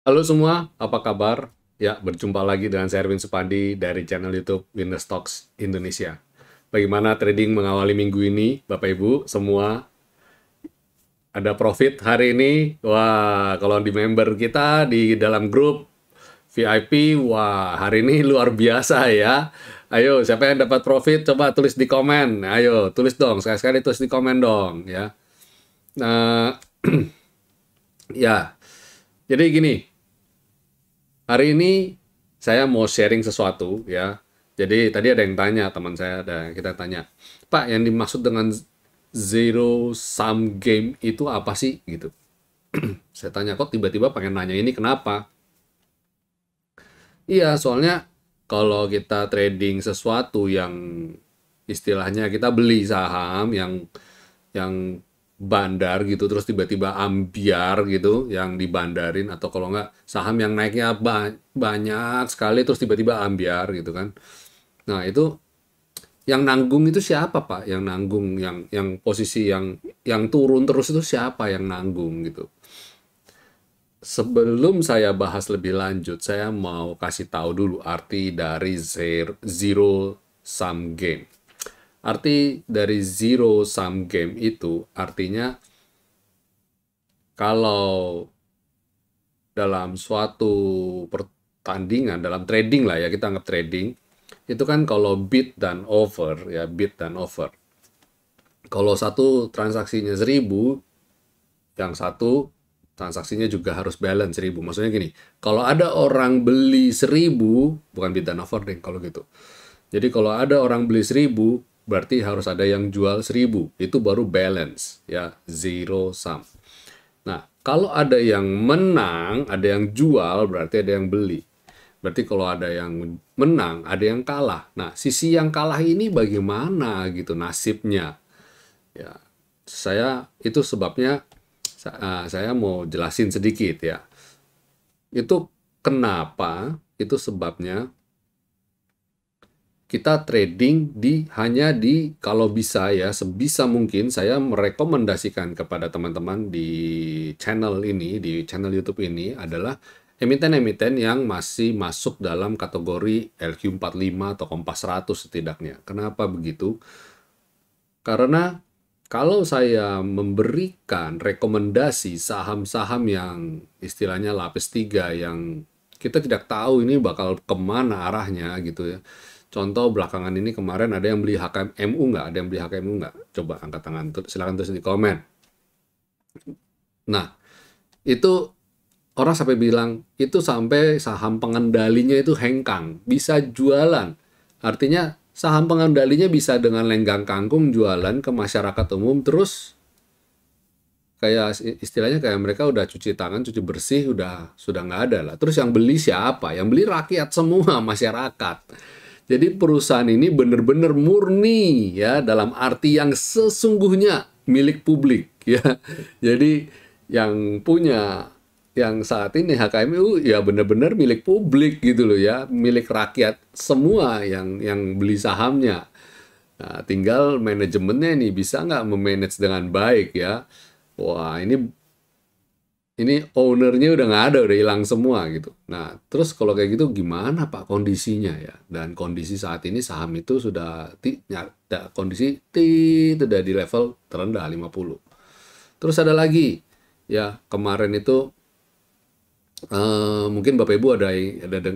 Halo semua, apa kabar? Ya, berjumpa lagi dengan saya Erwin Supandi dari channel YouTube Winner Stocks Indonesia. Bagaimana trading mengawali minggu ini, Bapak Ibu semua? Ada profit hari ini? Wah, kalau di member kita di dalam grup VIP, wah hari ini luar biasa ya. Ayo, siapa yang dapat profit? Coba tulis di komen. Ayo, tulis dong. Sekali-sekali tulis di komen dong ya. Nah, ya. Jadi gini, hari ini saya mau sharing sesuatu ya. Jadi tadi ada yang tanya, teman saya ada kita tanya, Pak, yang dimaksud dengan zero sum game itu apa sih gitu. Saya tanya, kok tiba-tiba pengen nanya ini kenapa? Iya, soalnya kalau kita trading sesuatu yang istilahnya kita beli saham yang bandar gitu terus tiba-tiba ambiar gitu yang dibandarin, atau kalau nggak saham yang naiknya banyak sekali terus tiba-tiba ambiar gitu kan. Nah, itu yang nanggung itu siapa, Pak? Yang nanggung yang posisi yang turun terus itu siapa yang nanggung gitu. Sebelum saya bahas lebih lanjut, saya mau kasih tahu dulu arti dari zero sum game. Arti dari zero sum game itu artinya kalau dalam suatu pertandingan, dalam trading lah ya, kita anggap trading, itu kan kalau bid dan offer, ya bid dan offer. Kalau satu transaksinya 1.000, yang satu transaksinya juga harus balance 1.000. Maksudnya gini, kalau ada orang beli 1.000, bukan bid dan offer deh kalau gitu. Jadi kalau ada orang beli 1.000, berarti harus ada yang jual 1.000. Itu baru balance, ya, zero sum. Nah, kalau ada yang menang, ada yang jual, berarti ada yang beli. Berarti kalau ada yang menang, ada yang kalah. Nah, sisi yang kalah ini bagaimana gitu nasibnya? Ya, itu sebabnya saya mau jelasin sedikit ya. Itu kenapa? Itu sebabnya kita trading hanya di, kalau bisa ya, sebisa mungkin saya merekomendasikan kepada teman-teman di channel ini, di channel YouTube ini adalah emiten-emiten yang masih masuk dalam kategori LQ45 atau Kompas 100 setidaknya. Kenapa begitu? Karena kalau saya memberikan rekomendasi saham-saham yang istilahnya lapis 3 yang kita tidak tahu ini bakal kemana arahnya gitu ya. Contoh belakangan ini kemarin ada yang beli HKMU nggak? Ada yang beli HKMU nggak? Coba angkat tangan, silakan tulis di komen. Nah, itu orang sampai bilang, itu sampai saham pengendalinya itu hengkang, bisa jualan. Artinya saham pengendalinya bisa dengan lenggang kangkung jualan ke masyarakat umum, terus kayak istilahnya kayak mereka udah cuci tangan, cuci bersih, sudah nggak ada lah. Terus yang beli siapa? Yang beli rakyat semua, masyarakat. Jadi perusahaan ini benar-benar murni ya, dalam arti yang sesungguhnya milik publik ya. Jadi yang punya yang saat ini HKMU ya benar-benar milik publik gitu loh ya, milik rakyat semua yang beli sahamnya. Nah, tinggal manajemennya ini bisa nggak memanage dengan baik ya. Wah, ini ownernya udah nggak ada, udah hilang semua gitu. Nah, terus kalau kayak gitu gimana Pak kondisinya ya? Dan kondisi saat ini saham itu sudah kondisi udah di level terendah 50. Terus ada lagi ya, kemarin itu mungkin Bapak Ibu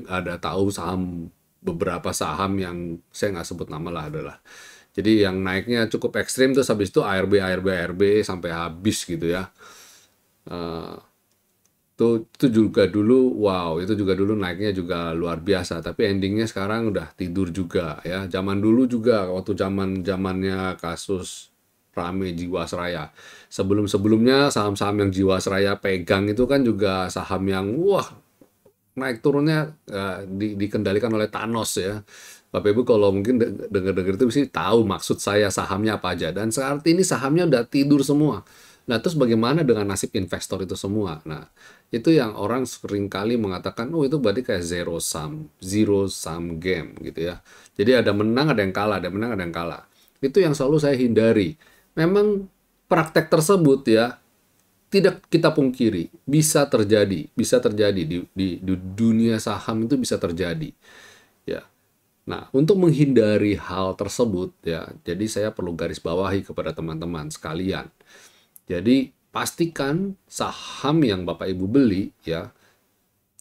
ada tahu saham, beberapa saham yang saya nggak sebut nama lah adalah. Jadi yang naiknya cukup ekstrim terus habis itu ARB sampai habis gitu ya. Eh, itu juga dulu, wow, itu juga dulu naiknya juga luar biasa, tapi endingnya sekarang udah tidur juga ya. Zaman dulu juga waktu zamannya kasus rame Jiwasraya, sebelumnya saham-saham yang Jiwasraya pegang itu kan juga saham yang wah, naik turunnya dikendalikan oleh Thanos ya. Bapak Ibu kalau mungkin dengar-dengar itu mesti tahu maksud saya sahamnya apa aja. Dan saat ini sahamnya udah tidur semua. Nah, terus bagaimana dengan nasib investor itu semua? Nah, itu yang orang seringkali mengatakan, oh itu berarti kayak zero sum game gitu ya. Jadi ada menang, ada yang kalah, ada menang, ada yang kalah. Itu yang selalu saya hindari. Memang praktek tersebut ya, tidak kita pungkiri, bisa terjadi di dunia saham itu bisa terjadi. Ya. Nah, untuk menghindari hal tersebut ya, jadi saya perlu garis bawahi kepada teman-teman sekalian. Jadi pastikan saham yang Bapak Ibu beli ya,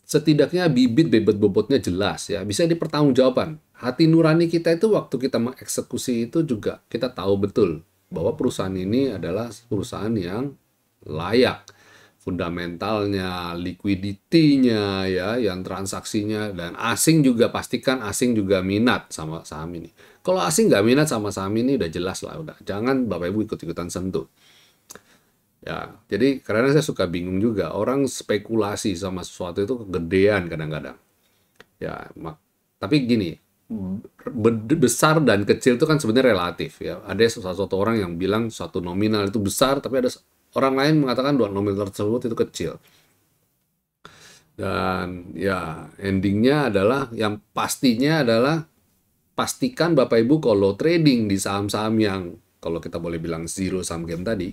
setidaknya bibit bobotnya jelas ya, bisa dipertanggungjawabkan. Hati nurani kita itu waktu kita mengeksekusi itu juga kita tahu betul bahwa perusahaan ini adalah perusahaan yang layak, fundamentalnya, liquidity-nya ya, yang transaksinya, dan asing juga pastikan asing juga minat sama saham ini. Kalau asing nggak minat sama saham ini udah jelas lah, udah jangan Bapak Ibu ikut-ikutan sentuh. Ya, jadi karena saya suka bingung juga orang spekulasi sama sesuatu itu kegedean kadang-kadang. Ya, tapi gini, besar dan kecil itu kan sebenarnya relatif ya. Ada satu orang yang bilang suatu nominal itu besar, tapi ada orang lain mengatakan dua nominal tersebut itu kecil. Dan ya endingnya adalah yang pastinya adalah pastikan Bapak Ibu kalau trading di saham-saham yang kalau kita boleh bilang zero sum game tadi,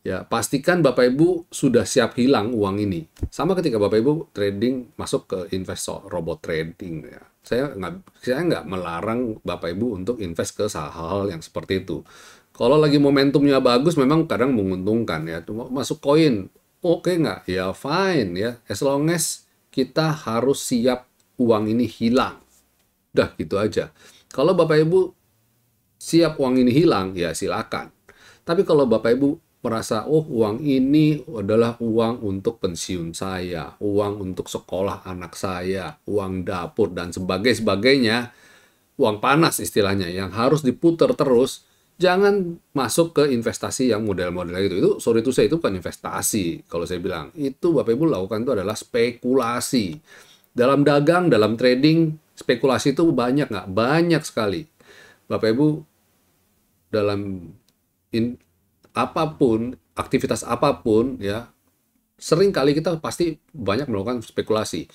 ya pastikan Bapak Ibu sudah siap hilang uang ini. Sama ketika Bapak Ibu trading masuk ke investor robot trading ya. Saya nggak melarang Bapak Ibu untuk invest ke hal-hal yang seperti itu. Kalau lagi momentumnya bagus, memang kadang menguntungkan ya. Cuma masuk koin, oke nggak? Ya fine ya. As long as kita harus siap uang ini hilang. Udah gitu aja. Kalau Bapak Ibu siap uang ini hilang, ya silakan. Tapi kalau Bapak Ibu merasa, oh uang ini adalah uang untuk pensiun saya, uang untuk sekolah anak saya, uang dapur, dan sebagainya, uang panas istilahnya, yang harus diputar terus, jangan masuk ke investasi yang model-model gitu. Itu, sorry to say, itu bukan investasi. Kalau saya bilang, itu Bapak Ibu lakukan itu adalah spekulasi. Dalam dagang, dalam trading, spekulasi itu banyak nggak? Banyak sekali. Bapak Ibu, dalam apapun, aktivitas apapun, ya, sering kali kita pasti banyak melakukan spekulasi.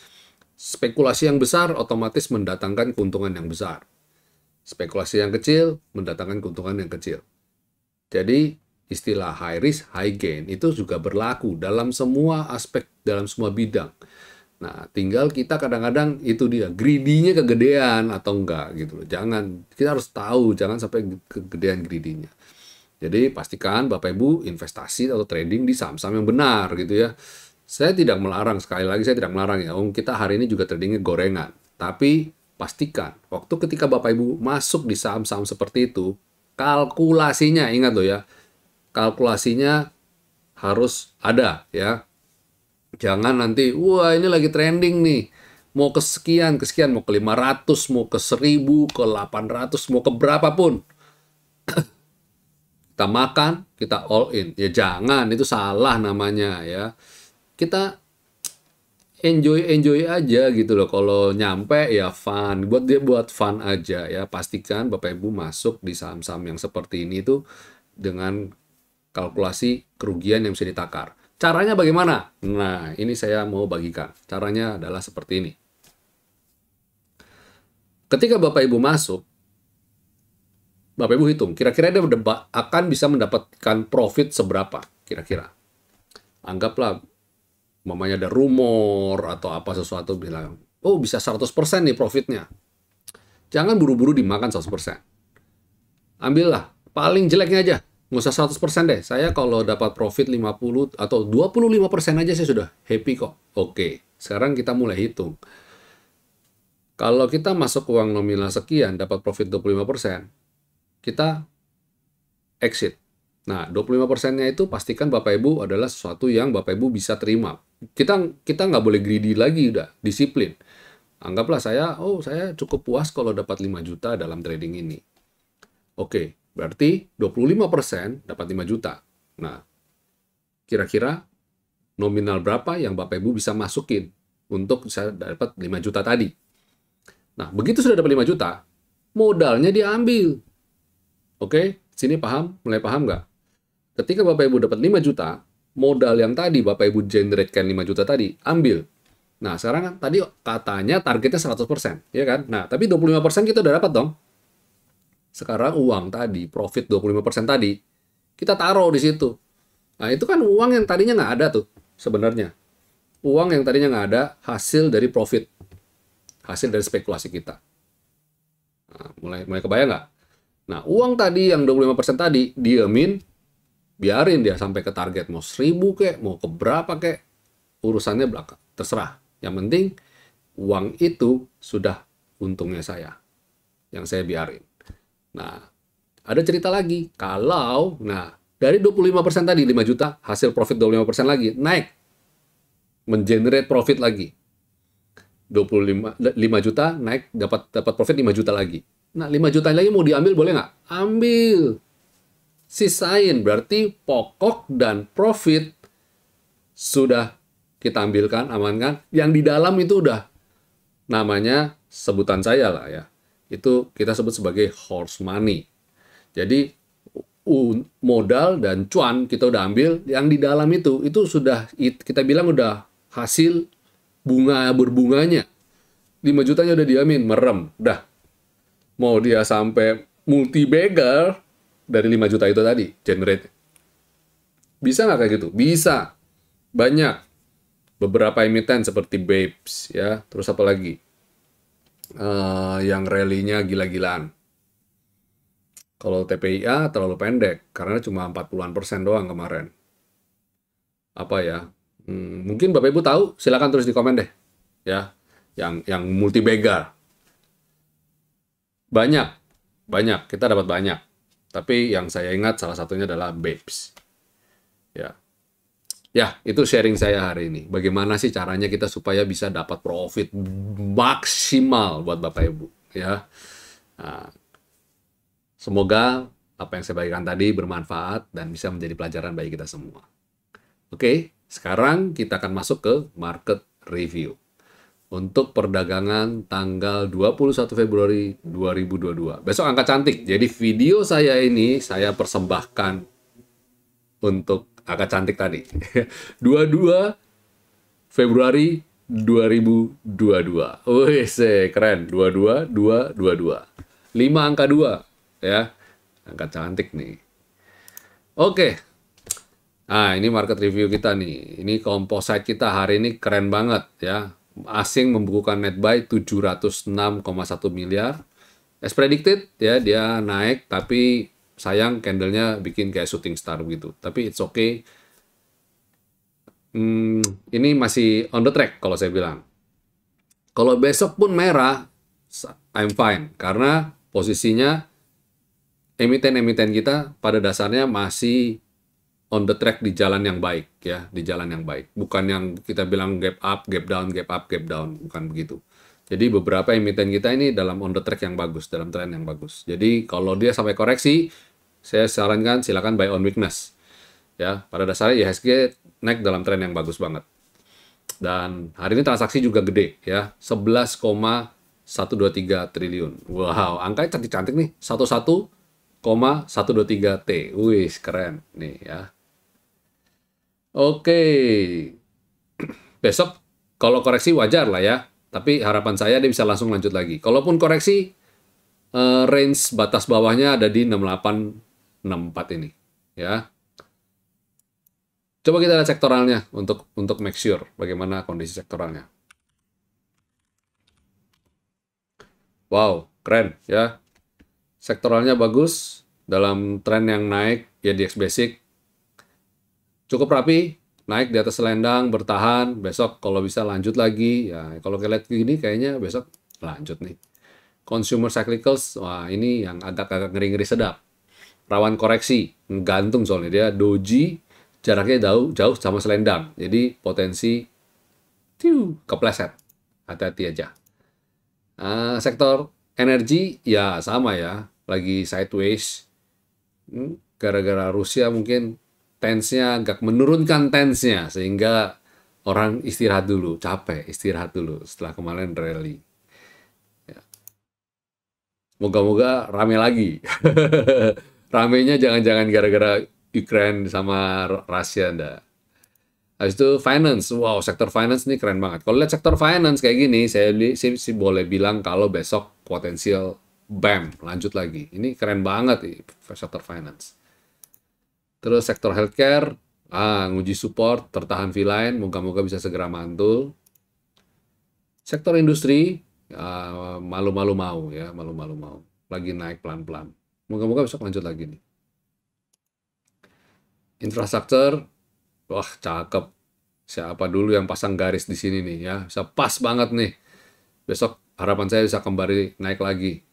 Spekulasi yang besar otomatis mendatangkan keuntungan yang besar. Spekulasi yang kecil mendatangkan keuntungan yang kecil. Jadi, istilah high risk, high gain itu juga berlaku dalam semua aspek, dalam semua bidang. Nah, tinggal kita kadang-kadang itu dia, greedy-nya kegedean atau enggak gitu loh. Jangan, kita harus tahu, jangan sampai kegedean greedy-nya. Jadi pastikan Bapak Ibu investasi atau trading di saham-saham yang benar gitu ya. Saya tidak melarang, sekali lagi saya tidak melarang ya. Kita hari ini juga tradingnya gorengan. Tapi pastikan waktu ketika Bapak Ibu masuk di saham-saham seperti itu, kalkulasinya, ingat loh ya, kalkulasinya harus ada ya. Jangan nanti, wah ini lagi trending nih, mau ke sekian, mau ke 500, mau ke 1000, ke 800, mau ke berapapun. Kita makan, kita all in. Ya jangan, itu salah namanya ya. Kita enjoy aja gitu loh. Kalau nyampe ya fun, buat fun aja ya. Pastikan Bapak Ibu masuk di saham-saham yang seperti ini tuh dengan kalkulasi kerugian yang bisa ditakar. Caranya bagaimana? Nah, ini saya mau bagikan. Caranya adalah seperti ini. Ketika Bapak Ibu masuk, Bapak Ibu hitung, kira-kira dia akan bisa mendapatkan profit seberapa, kira-kira. Anggaplah, mamanya ada rumor atau apa sesuatu bilang, oh bisa 100% nih profitnya. Jangan buru-buru dimakan 100%. Ambillah, paling jeleknya aja. Nggak usah 100% deh. Saya kalau dapat profit 50 atau 25% aja saya sudah happy kok. Oke, sekarang kita mulai hitung. Kalau kita masuk uang nominal sekian, dapat profit 25%, kita exit. Nah, 25%-nya itu pastikan Bapak Ibu adalah sesuatu yang Bapak Ibu bisa terima. Kita nggak boleh greedy lagi, udah, disiplin. Anggaplah saya cukup puas kalau dapat 5 juta dalam trading ini. Oke, berarti 25% dapat 5 juta. Nah, kira-kira nominal berapa yang Bapak Ibu bisa masukin untuk bisa dapat 5 juta tadi? Nah, begitu sudah dapat 5 juta, modalnya diambil. Oke, sini paham? Mulai paham nggak? Ketika Bapak Ibu dapat 5 juta, modal yang tadi Bapak Ibu generate-kan 5 juta tadi, ambil. Nah, sekarang kan tadi katanya targetnya 100%, ya kan? Nah, tapi 25% kita udah dapat dong. Sekarang uang tadi, profit 25% tadi, kita taruh di situ. Nah, itu kan uang yang tadinya nggak ada tuh sebenarnya. Uang yang tadinya nggak ada, hasil dari profit, hasil dari spekulasi kita. Nah, mulai kebayang nggak? Nah, uang tadi yang 25% tadi, diemin, biarin dia sampai ke target. Mau 1.000 kek, mau ke berapa kek, urusannya belakang. Terserah. Yang penting, uang itu sudah untungnya saya. Yang saya biarin. Nah, ada cerita lagi. Kalau, dari 25% tadi, 5 juta, hasil profit 25% lagi, naik. Mengenerate profit lagi. 5 juta naik, dapat profit 5 juta lagi. Nah, 5 juta lagi mau diambil boleh nggak? Ambil. Sisain, berarti pokok dan profit sudah kita ambilkan, amankan. Yang di dalam itu udah namanya sebutan saya lah ya. Itu kita sebut sebagai horse money. Jadi modal dan cuan kita udah ambil, yang di dalam itu sudah kita bilang udah hasil berbunganya. 5 jutanya udah diamin, merem, udah. Mau dia sampai multi-bagger dari 5 juta itu tadi, generate. Bisa nggak kayak gitu? Bisa. Banyak. Beberapa emiten seperti Babes, ya. Terus apa lagi? Yang rally-nya gila-gilaan. Kalau TPIA terlalu pendek, karena cuma 40% doang kemarin. Apa ya? Mungkin Bapak Ibu tahu, silakan tulis di komen deh. Ya, yang multi-bagger. Banyak, kita dapat banyak. Tapi yang saya ingat salah satunya adalah Babes. Ya, itu sharing saya hari ini. Bagaimana sih caranya kita supaya bisa dapat profit maksimal buat Bapak Ibu, ya. Nah, semoga apa yang saya bagikan tadi bermanfaat dan bisa menjadi pelajaran bagi kita semua. Oke, sekarang kita akan masuk ke market review. Untuk perdagangan tanggal 21 Februari 2022. Besok angka cantik. Jadi video saya ini saya persembahkan untuk angka cantik tadi. 22 Februari 2022. Wih, keren. 22 222. 5 angka 2 ya. Angka cantik nih. Oke. Nah, ini market review kita nih. Ini composite kita hari ini keren banget ya. Asing membukukan net buy 706,1 miliar. As predicted ya, dia naik tapi sayang candle-nya bikin kayak shooting star gitu. Tapi it's okay. Ini masih on the track kalau saya bilang. Kalau besok pun merah, I'm fine. Karena posisinya emiten-emiten kita pada dasarnya masih on the track di jalan yang baik ya, di jalan yang baik. Bukan yang kita bilang gap up, gap down, gap up, gap down, bukan begitu. Jadi beberapa emiten kita ini dalam on the track yang bagus, dalam tren yang bagus. Jadi kalau dia sampai koreksi, saya sarankan silakan buy on weakness. Ya, pada dasarnya IHSG naik dalam tren yang bagus banget. Dan hari ini transaksi juga gede ya, 11,123 triliun. Wow, angkanya cantik-cantik nih, 11,123 T. Wih, keren nih ya. Oke, besok kalau koreksi wajar lah ya, tapi harapan saya dia bisa langsung lanjut lagi. Kalaupun koreksi, range batas bawahnya ada di 6864 ini, ya. Coba kita lihat sektoralnya untuk make sure bagaimana kondisi sektoralnya. Wow, keren ya. Sektoralnya bagus dalam tren yang naik ya, DX Basic cukup rapi, naik di atas selendang, bertahan. Besok kalau bisa lanjut lagi ya. Kalau kita lihat gini kayaknya besok lanjut nih. Consumer cyclicals, wah ini yang agak-agak ngeri-ngeri sedap. Rawan koreksi, gantung soalnya dia doji, jaraknya jauh sama selendang. Jadi potensi kepleset. Hati-hati aja. Sektor energi ya sama ya, lagi sideways. Gara-gara Rusia mungkin tensnya agak menurunkan tensnya sehingga orang istirahat dulu, capek, istirahat dulu setelah kemarin rally. Ya. Moga-moga rame lagi. Ramenya jangan-jangan gara-gara Ukraine sama Rusia ndak. Habis itu finance, wow, sektor finance ini keren banget. Kalau lihat sektor finance kayak gini, saya sih boleh bilang kalau besok potensial BAM lanjut lagi. Ini keren banget nih sektor finance. Terus sektor healthcare, Nguji support, tertahan V-line, moga-moga bisa segera mantul. Sektor industri, malu-malu mau ya, malu-malu mau. Lagi naik pelan-pelan. Moga-moga besok lanjut lagi nih. Infrastruktur, wah cakep. Siapa dulu yang pasang garis di sini nih ya, bisa pas banget nih. Besok harapan saya bisa kembali naik lagi.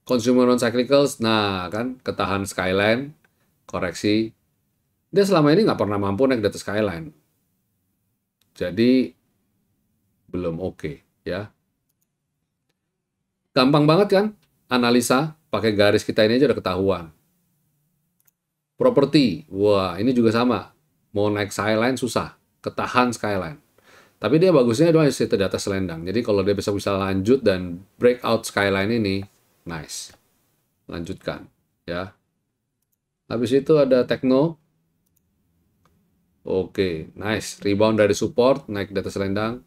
Consumer non-cyclicals, nah kan ketahan Skyline, koreksi. Dia selama ini nggak pernah mampu naik di atas Skyline. Jadi belum oke ya. Gampang banget kan analisa, pakai garis kita ini aja udah ketahuan. Properti, wah ini juga sama. Mau naik Skyline susah, ketahan Skyline. Tapi dia bagusnya doang di atas selendang. Jadi kalau dia besok bisa lanjut dan breakout Skyline ini, nice. Lanjutkan ya. Habis itu ada Tekno. Oke, nice. Rebound dari support, naik di atas selendang.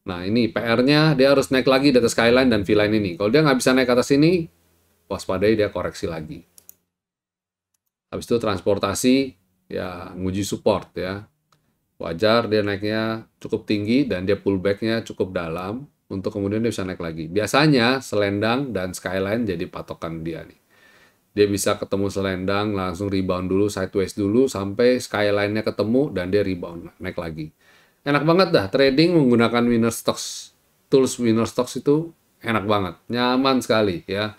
Nah, ini PR-nya dia harus naik lagi di atas Skyline dan V-line ini. Kalau dia nggak bisa naik ke atas ini, waspadai dia koreksi lagi. Habis itu transportasi, ya nguji support ya. Wajar dia naiknya cukup tinggi dan dia pullback-nya cukup dalam untuk kemudian dia bisa naik lagi. Biasanya selendang dan Skyline jadi patokan dia nih. Dia bisa ketemu selendang, langsung rebound dulu, sideways dulu, sampai skyline-nya ketemu, dan dia rebound, naik lagi. Enak banget dah, trading menggunakan winner stocks. Tools winner stocks itu enak banget, nyaman sekali ya.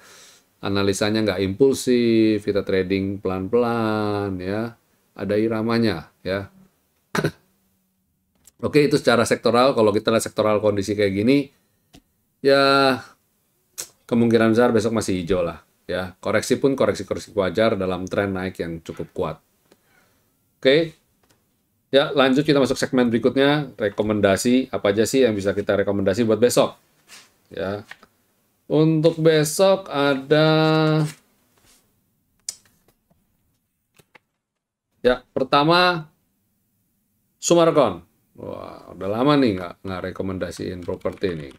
Analisanya nggak impulsif, kita trading pelan-pelan ya. Ada iramanya ya. Oke, itu secara sektoral. Kalau kita lihat sektoral kondisi kayak gini, ya kemungkinan besar besok masih hijau lah. Ya, koreksi pun koreksi-koreksi wajar dalam tren naik yang cukup kuat. Oke, ya lanjut kita masuk segmen berikutnya, rekomendasi apa aja sih yang bisa kita rekomendasi buat besok. Ya, untuk besok ada, ya pertama Sumarkon. Wah, udah lama nih nggak rekomendasiin properti nih.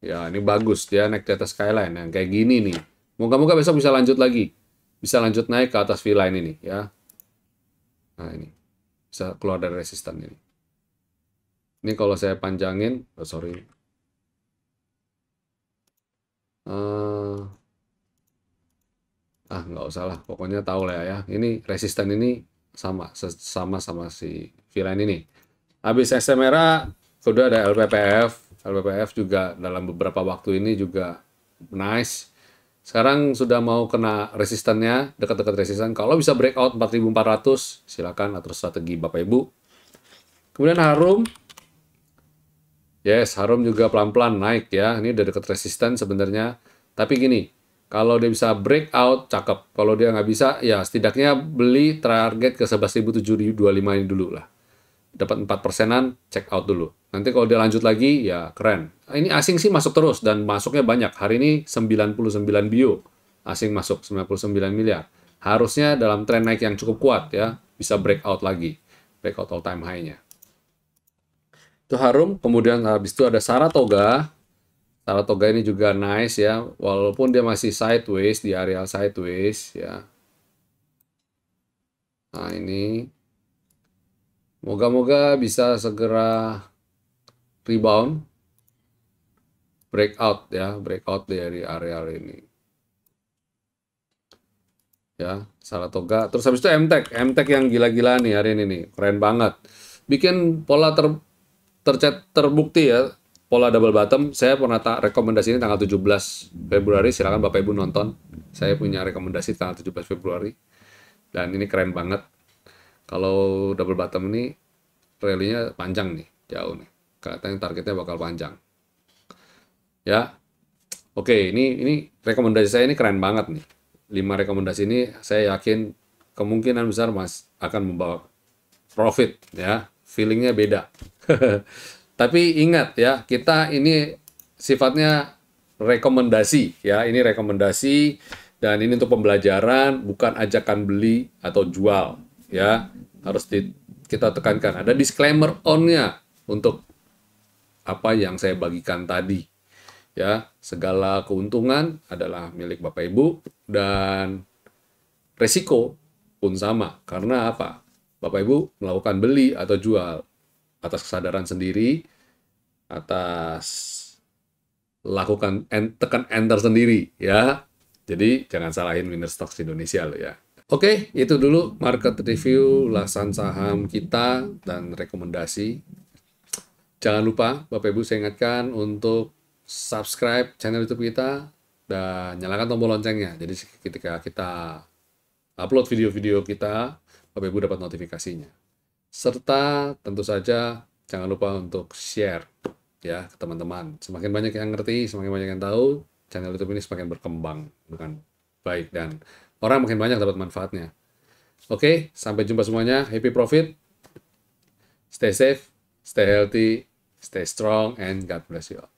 Ya, ini bagus. Dia naik di atas Skyline. Yang kayak gini nih. Moga-moga besok bisa lanjut lagi. Bisa lanjut naik ke atas V-line ini. Ya. Nah, ini. Bisa keluar dari resisten ini. Ini kalau saya panjangin. Oh, sorry. Nggak usah lah. Pokoknya tahu lah ya. Ini resisten ini sama si V-line ini. Habis SMRA, sudah ada LPPF. LPPF juga dalam beberapa waktu ini juga nice. Sekarang sudah mau kena resistennya, dekat-dekat resisten. Kalau bisa breakout 4.400, silakan atur strategi Bapak Ibu. Kemudian Harum. Yes, Harum juga pelan-pelan naik ya. Ini udah dekat resisten sebenarnya. Tapi gini, kalau dia bisa breakout, cakep. Kalau dia nggak bisa, ya setidaknya beli target ke 11.725 ini dulu lah. Dapat 4%-an, check out dulu. Nanti kalau dia lanjut lagi, ya keren. Ini asing sih masuk terus, dan masuknya banyak. Hari ini 99 bio asing masuk, 99 miliar. Harusnya dalam tren naik yang cukup kuat ya, bisa breakout lagi. Breakout all time high-nya. Itu Harum, kemudian habis itu ada Saratoga. Saratoga ini juga nice ya, walaupun dia masih sideways, di area sideways ya. Nah ini moga-moga bisa segera rebound, breakout ya, breakout dari area ini. Ya, Saratoga. Terus habis itu MTEK. MTEK yang gila-gila nih hari ini nih, keren banget. Bikin pola terbukti ya, pola double bottom. Saya pernah rekomendasi ini tanggal 17 Februari, silakan Bapak Ibu nonton. Saya punya rekomendasi tanggal 17 Februari. Dan ini keren banget. Kalau double bottom ini rally-nya panjang nih, jauh nih. Katanya targetnya bakal panjang. Ya. Oke, ini rekomendasi saya ini keren banget nih. 5 rekomendasi ini saya yakin kemungkinan besar Mas akan membawa profit ya. Feelingnya beda. Tapi ingat ya, kita ini sifatnya rekomendasi ya. Ini rekomendasi dan ini untuk pembelajaran, bukan ajakan beli atau jual ya. Harus kita tekankan. Ada disclaimer on-nya untuk apa yang saya bagikan tadi. Ya, segala keuntungan adalah milik Bapak Ibu dan resiko pun sama. Karena apa? Bapak Ibu melakukan beli atau jual atas kesadaran sendiri, atas tekan enter sendiri ya. Jadi jangan salahin Winner Stocks Indonesia loh ya. Oke, itu dulu market review ulasan saham kita dan rekomendasi. Jangan lupa Bapak Ibu saya ingatkan untuk subscribe channel YouTube kita dan nyalakan tombol loncengnya. Jadi ketika kita upload video-video kita, Bapak Ibu dapat notifikasinya. Serta tentu saja jangan lupa untuk share ya ke teman-teman. Semakin banyak yang ngerti, semakin banyak yang tahu, channel YouTube ini semakin berkembang dengan baik dan orang makin banyak dapat manfaatnya. Oke, sampai jumpa semuanya. Happy profit. Stay safe, stay healthy, stay strong, and God bless you all.